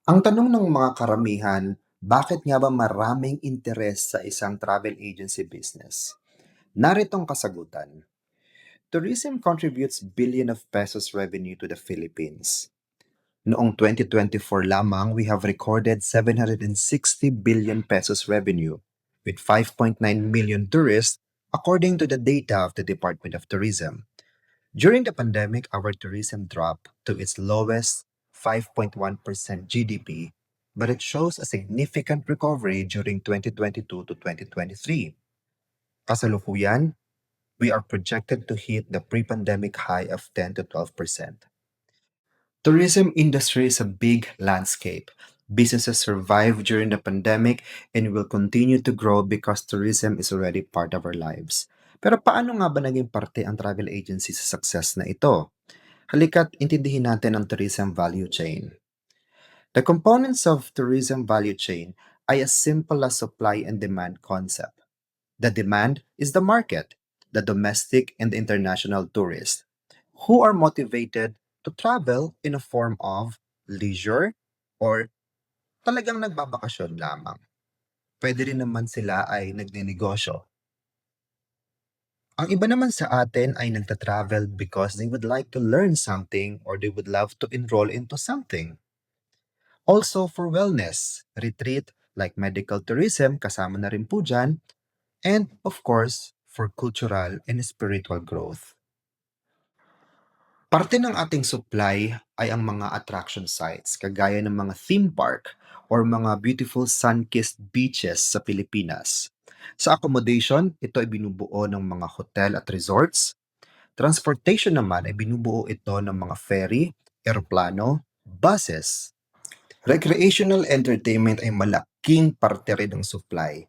Ang tanong ng mga karamihan, bakit nga ba maraming interes sa isang travel agency business? Narito ang kasagutan. Tourism contributes billion of pesos revenue to the Philippines. Noong 2024 lamang, we have recorded 760 billion pesos revenue with 5.9 million tourists according to the data of the Department of Tourism. During the pandemic, our tourism dropped to its lowest 5.1% GDP, but it shows a significant recovery during 2022 to 2023. Kasalukuyan, we are projected to hit the pre-pandemic high of 10 to 12%. Tourism industry is a big landscape. Businesses survived during the pandemic and will continue to grow because tourism is already part of our lives. Pero paano nga ba naging parte ang travel agency sa success na ito? Halika't intindihin natin ang tourism value chain. The components of tourism value chain ay as simple as supply and demand concept. The demand is the market, the domestic and the international tourists, who are motivated to travel in a form of leisure or talagang nagbabakasyon lamang. Pwede rin naman sila ay nagninegosyo. Ang iba naman sa atin ay nagta-travel because they would like to learn something or they would love to enroll into something. Also for wellness, retreat like medical tourism, kasama na rin po dyan, and of course, for cultural and spiritual growth. Parte ng ating supply ay ang mga attraction sites, kagaya ng mga theme park or mga beautiful sun-kissed beaches sa Pilipinas. Sa accommodation, ito ay binubuo ng mga hotel at resorts. Transportation naman ay binubuo ito ng mga ferry, eroplano, buses. Recreational entertainment ay malaking parte rin ng supply.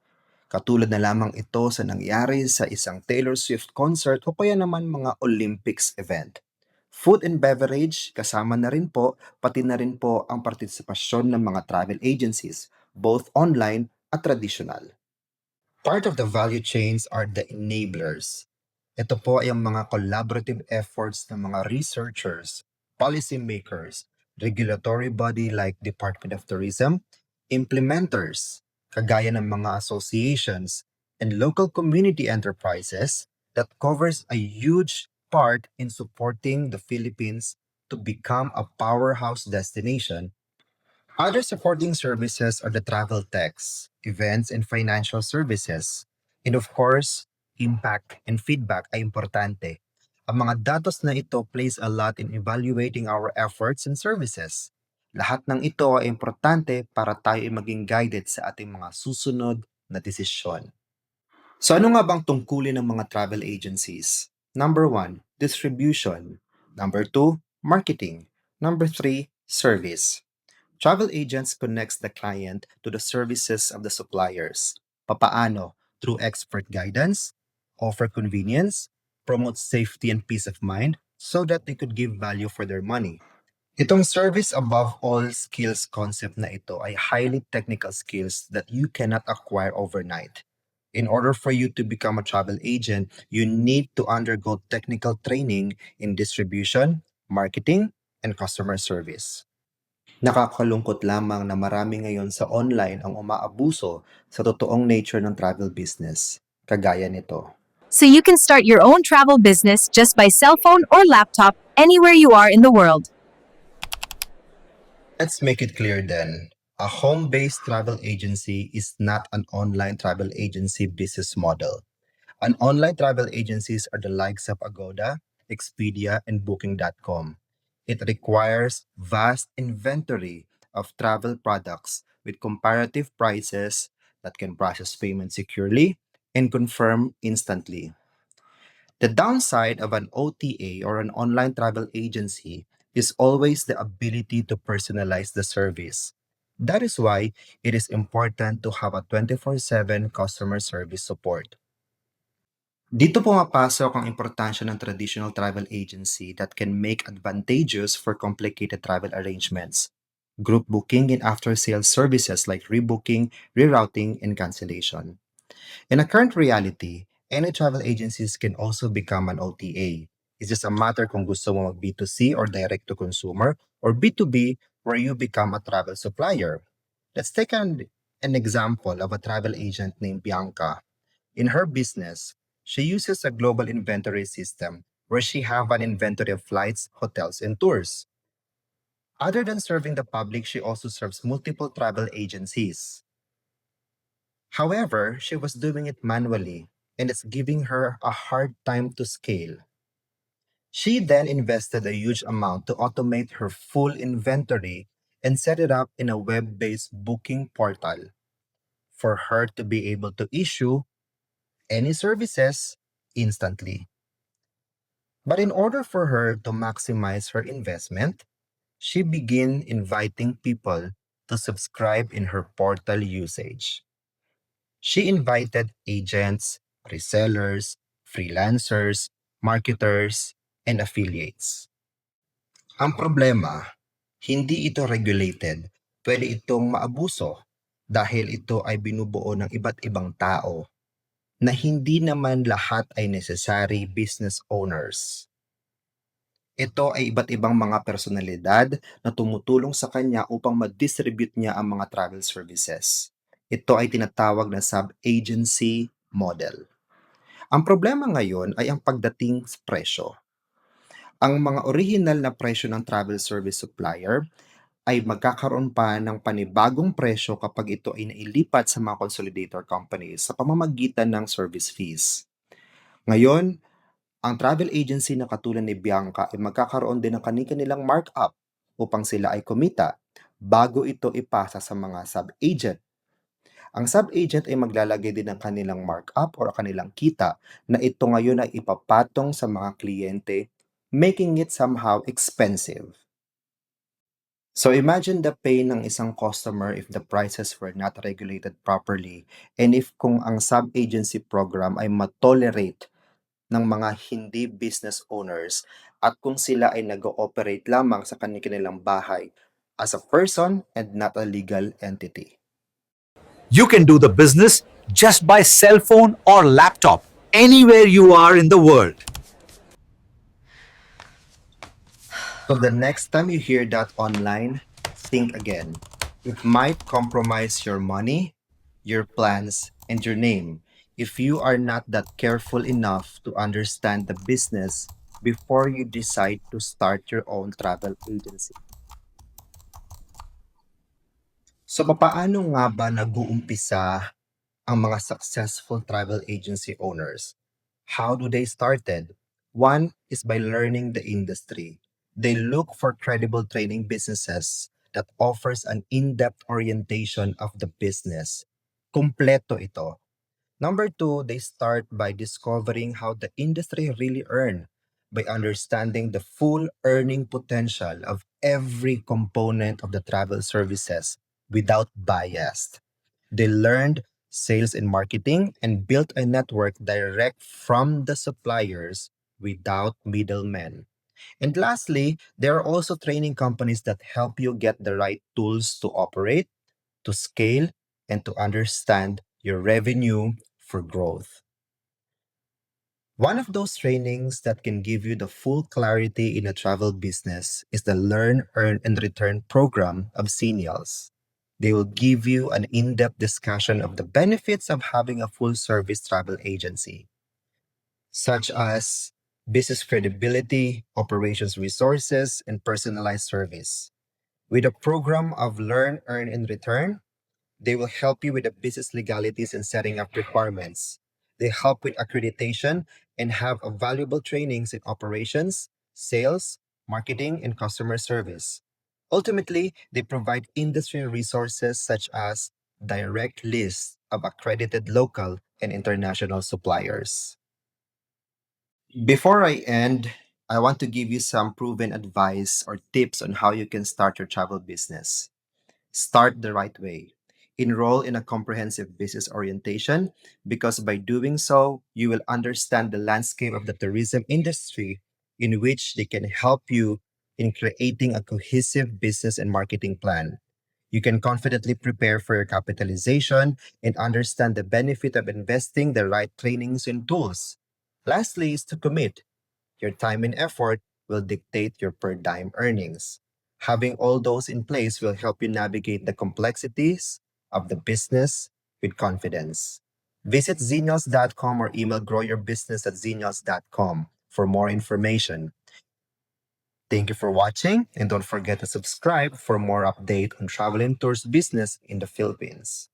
Katulad na lamang ito sa nangyari sa isang Taylor Swift concert o kaya naman mga Olympics event. Food and beverage, kasama na rin po, pati na rin po ang partisipasyon ng mga travel agencies, both online at traditional. Part of the value chains are the enablers. Ito po ay ang mga collaborative efforts ng mga researchers, policymakers, regulatory body like Department of Tourism, implementers, kagaya ng mga associations, and local community enterprises that covers a huge part in supporting the Philippines to become a powerhouse destination. Other supporting services are the travel techs, events and financial services. And of course, impact and feedback ay importante. Ang mga datos na ito plays a lot in evaluating our efforts and services. Lahat ng ito ay importante para tayo ay maging guided sa ating mga susunod na desisyon. So ano nga bang tungkulin ng mga travel agencies? Number one, distribution. Number two, marketing. Number three, service. Travel agents connects the client to the services of the suppliers. Papaano? Through expert guidance, offer convenience, promote safety and peace of mind so that they could give value for their money. Itong service above all skills concept na ito ay highly technical skills that you cannot acquire overnight. In order for you to become a travel agent, you need to undergo technical training in distribution, marketing, and customer service. Nakakalungkot lamang na marami ngayon sa online ang umaabuso sa totoong nature ng travel business, kagaya nito. So you can start your own travel business just by cell phone or laptop anywhere you are in the world. Let's make it clear then. A home-based travel agency is not an online travel agency business model. An online travel agencies are the likes of Agoda, Expedia, and Booking.com. It requires vast inventory of travel products with comparative prices that can process payment securely and confirm instantly. The downside of an OTA or an online travel agency is always the ability to personalize the service. That is why it is important to have a 24/7 customer service support. Dito pumapasok ang importansya ng traditional travel agency that can make advantageous for complicated travel arrangements. Group booking and after-sales services like rebooking, rerouting, and cancellation. In a current reality, any travel agencies can also become an OTA. It's just a matter kung gusto mo mag B2C or direct to consumer or B2B where you become a travel supplier. Let's take an example of a travel agent named Bianca. In her business, she uses a global inventory system where she have an inventory of flights, hotels, and tours. Other than serving the public, she also serves multiple travel agencies. However, she was doing it manually, and it's giving her a hard time to scale. She then invested a huge amount to automate her full inventory and set it up in a web based booking portal for her to be able to issue any services instantly. But in order for her to maximize her investment, she began inviting people to subscribe in her portal usage. She invited agents, resellers, freelancers, marketers, and affiliates. Ang problema, hindi ito regulated. Pwede itong maabuso dahil ito ay binubuo ng iba't ibang tao na hindi naman lahat ay necessary business owners. Ito ay iba't ibang mga personalidad na tumutulong sa kanya upang ma-distribute niya ang mga travel services. Ito ay tinatawag na sub-agency model. Ang problema ngayon ay ang pagdating sa presyo. Ang mga original na presyo ng travel service supplier ay magkakaroon pa ng panibagong presyo kapag ito ay nailipat sa mga consolidator companies sa pamamagitan ng service fees. Ngayon, ang travel agency na katulad ni Bianca ay magkakaroon din ng kanilang markup upang sila ay kumita bago ito ipasa sa mga sub-agent. Ang sub-agent ay maglalagay din ng kanilang markup or kanilang kita na ito ngayon ay ipapatong sa mga kliyente, making it somehow expensive. So imagine the pain ng isang customer if the prices were not regulated properly and if kung ang sub-agency program ay matolerate ng mga hindi business owners at kung sila ay nag-ooperate lamang sa kanilang bahay as a person and not a legal entity. You can do the business just by cell phone or laptop anywhere you are in the world. So the next time you hear that online, think again. It might compromise your money, your plans, and your name if you are not that careful enough to understand the business before you decide to start your own travel agency. So papaano nga ba nag-uumpisa ang mga successful travel agency owners? How do they started? One is by learning the industry. They look for credible training businesses that offers an in-depth orientation of the business. Kompleto ito. Number two, they start by discovering how the industry really earn by understanding the full earning potential of every component of the travel services without bias. They learned sales and marketing and built a network direct from the suppliers without middlemen. And lastly, there are also training companies that help you get the right tools to operate, to scale, and to understand your revenue for growth. One of those trainings that can give you the full clarity in a travel business is the Learn, Earn, and Return program of Senials. They will give you an in depth discussion of the benefits of having a full service travel agency, such as business credibility, operations resources, and personalized service. With a program of Learn, Earn, and Return, they will help you with the business legalities and setting up requirements. They help with accreditation and have a valuable trainings in operations, sales, marketing, and customer service. Ultimately, they provide industry resources such as direct lists of accredited local and international suppliers. Before I end, I want to give you some proven advice or tips on how you can start your travel business. Start the right way. Enroll in a comprehensive business orientation because by doing so, you will understand the landscape of the tourism industry in which they can help you in creating a cohesive business and marketing plan. You can confidently prepare for your capitalization and understand the benefit of investing the right trainings and tools. Lastly, is to commit. Your time and effort will dictate your per dime earnings. Having all those in place will help you navigate the complexities of the business with confidence. Visit Xenials.com or email growyourbusiness@xenials.com for more information. Thank you for watching, and don't forget to subscribe for more update on travel and tours business in the Philippines.